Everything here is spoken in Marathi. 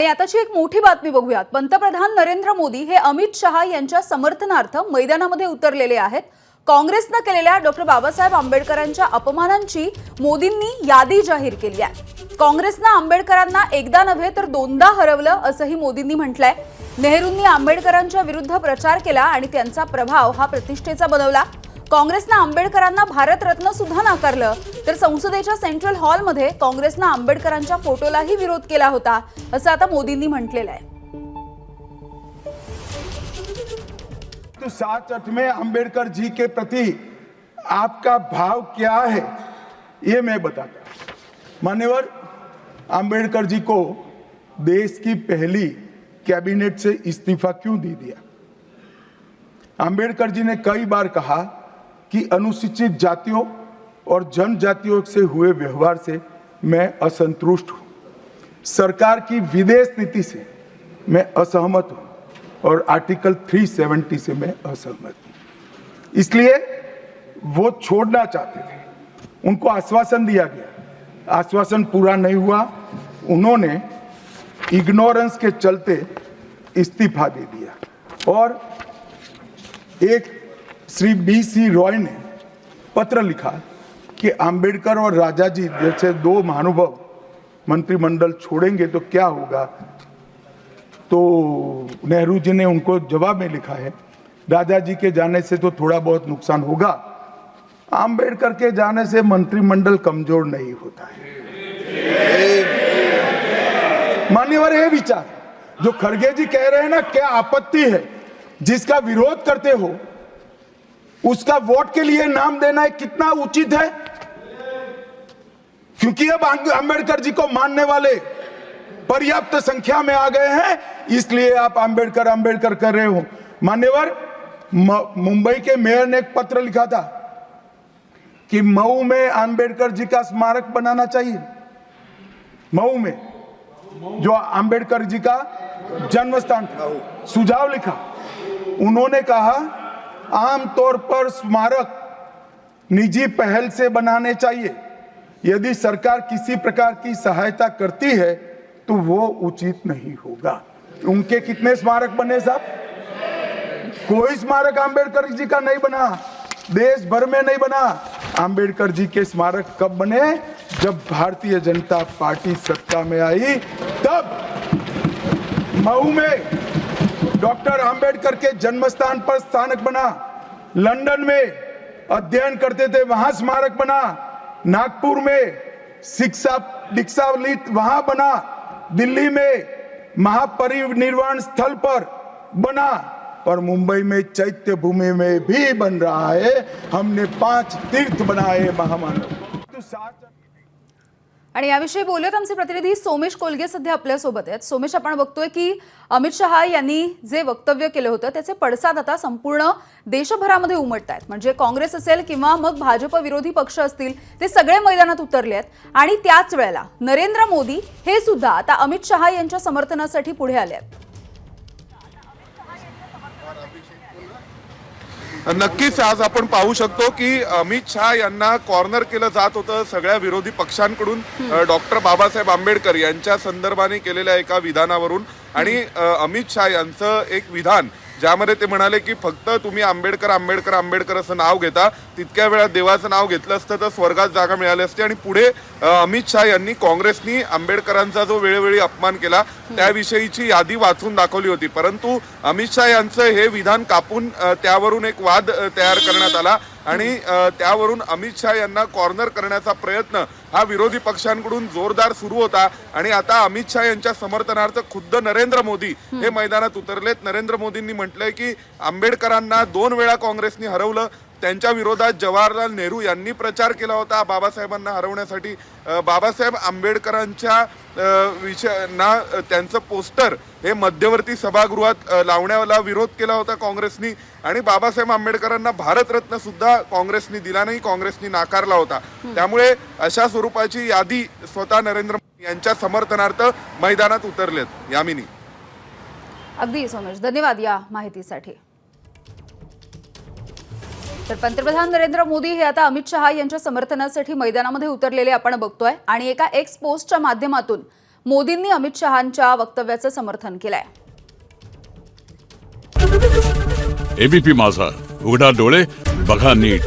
आताची एक मोठी बातमी बघूयात। पंतप्रधान नरेंद्र मोदी हे अमित शहा यांच्या समर्थनार्थ मैदानामध्ये उतरलेले आहेत। काँग्रेसने केलेल्या डॉक्टर बाबासाहेब आंबेडकरांच्या अपमानांची मोदींनी यादी जाहीर केली आहे। काँग्रेसने आंबेडकरांना एकदा नव्हे तर दोनदा हरवलं असंही मोदींनी म्हटलंय। नेहरूंनी आंबेडकरांच्या विरुद्ध प्रचार केला आणि त्यांचा प्रभाव हा प्रतिष्ठेचा बनवला। काँग्रेसने आंबेडकरांना भारतरत्न सुद्धा नाकारलं, तर संसदेच्या सेंट्रल हॉलमध्ये काँग्रेसने आंबेडकरांच्या फोटोलाही विरोध केला होता असं आता मोदींनी म्हटलेलं आहे। तो 7-8 में अंबेडकर जी के प्रति आपका भाव क्या है ये मैं बताता। मान्यवर अंबेडकर जी को देश की पहली कैबिनेट से इस्तीफा क्यों दे दिया? अंबेडकर जी ने कई बार कहा कि अनुसूचित जातियों और जनजातियों से हुए व्यवहार से मैं असंतुष्ट हूं। सरकार की विदेश नीति से मैं असहमत हूं और आर्टिकल 370 से मैं असहमत हूं। इसलिए वो छोड़ना चाहते थे। उनको आश्वासन दिया गया, आश्वासन पूरा नहीं हुआ। उन्होंने इग्नोरेंस के चलते इस्तीफा दे दिया और एक श्री BC रॉय ने पत्र लिखा कि अंबेडकर और राजाजी जैसे दो महानुभाव मंत्रिमंडल छोड़ेंगे तो क्या होगा। तो नेहरू जी ने उनको जवाब में लिखा है, राजाजी के जाने से तो थोड़ा बहुत नुकसान होगा, अंबेडकर के जाने से मंत्रिमंडल कमजोर नहीं होता है। मान्यवर ये विचार जो खड़गे जी कह रहे हैं ना, क्या आपत्ति है? जिसका विरोध करते हो उसका वोट के लिए नाम देना है, कितना उचित है? क्योंकि अब अंबेडकर जी को मानने वाले पर्याप्त संख्या में आ गए हैं, इसलिए आप अंबेडकर अंबेडकर कर रहे हो। मान्यवर मुंबई के मेयर ने एक पत्र लिखा था कि मऊ में अंबेडकर जी का स्मारक बनाना चाहिए। मऊ में जो अंबेडकर जी का जन्म स्थान था, सुझाव लिखा। उन्होंने कहा आमतौर पर स्मारक निजी पहल से बनाने चाहिए। यदि सरकार किसी प्रकार की सहायता करती है तो वो उचित नहीं होगा। उनके कितने स्मारक बने साहब? कोई स्मारक अंबेडकर जी का नहीं बना, देश भर में नहीं बना। अंबेडकर जी के स्मारक कब बने? जब भारतीय जनता पार्टी सत्ता में आई, तब मऊ में डॉक्टर अंबेडकर के जन्मस्थान पर स्मारक बना। लंदन में अध्ययन करते थे, वहां स्मारक बना। नागपुर में शिक्षा दीक्षा वहां बना। दिल्ली में महापरिनिर्वाण स्थल पर बना और मुंबई में चैत्य भूमि में भी बन रहा है। हमने 5 तीर्थ बनाए महामानव। आणि याविषयी बोलत आमचे प्रतिनिधी सोमेश कोलगे सध्या आपल्या सोबत आहेत। सोमेश, आपण बघतोय की अमित शहा यांनी जे वक्तव्य केलं होतं त्याचे पडसाद आता संपूर्ण देशभरामध्ये उमटतायत। म्हणजे काँग्रेस असेल किंवा मग भाजप विरोधी पक्ष असतील, ते सगळे मैदानात उतरले आहेत आणि त्याच वेळेला नरेंद्र मोदी हे सुद्धा आता अमित शहा यांच्या समर्थनासाठी पुढे आले आहेत। नक्कीच आज आपण पाहू शकतो की अमित शहा यांना कॉर्नर केलं जात होतं सगळ्या विरोधी पक्षांकडून डॉक्टर बाबासाहेब आंबेडकर यांच्या संदर्भाने केलेल्या एका विधानावरून। आणि अमित शहा यांचं एक विधान ज्यामध्ये ते म्हणाले की फक्त तुम्ही आंबेडकर आंबेडकर आंबेडकर असं नाव घेता, तितक्या वेळा देवाचं नाव घेतलं असतं तर स्वर्गात जागा मिळाली असती। आणि पुढे अमित शहा यांनी काँग्रेसनी आंबेडकरांचा जो वेळोवेळी अपमान केला त्याविषयीची यादी वाचून दाखवली होती। परंतु अमित शहा यांचं हे विधान कापून त्यावरून एक वाद तयार करण्यात आला आणि त्यावरून अमित शहा यांना कॉर्नर करण्याचा प्रयत्न हा विरोधी पक्षांकडून जोरदार सुरू होता। आणि आता अमित शहा यांच्या समर्थनार्थ खुद्द नरेंद्र मोदी हे मैदानात उतरलेत। नरेंद्र मोदींनी म्हटलंय की आंबेडकरांना 2 वेळा काँग्रेसने हरवलं, त्यांच्या विरोधात जवाहरलाल नेहरू यांनी प्रचार केला होता बाबासाहेबांना हरवण्यासाठी। बाबासाहेब आंबेडकरांच्या विषयांना त्यांचं पोस्टर हे मध्यवर्ती सभागृहात लावण्याला विरोध केला होता काँग्रेसनी। आणि बाबासाहेब आंबेडकरांना भारतरत्न सुद्धा काँग्रेसनी दिला नाही, काँग्रेसनी नाकारला होता। त्यामुळे अशा स्वरूपाची यादी स्वतः नरेंद्र मोदी यांच्या समर्थनार्थ मैदानात उतरलेत। यामिनी, अगदी सोमेश, धन्यवाद या माहितीसाठी। तर पंतप्रधान नरेंद्र मोदी हे आता अमित शहा यांच्या समर्थनासाठी मैदानामध्ये उतरलेले आपण बघतोय आणि एका एक्स पोस्टच्या माध्यमातून मोदींनी अमित शहांच्या वक्तव्याचं समर्थन केलंय. एबीपी माझा, उघडा डोळे बघा नीट.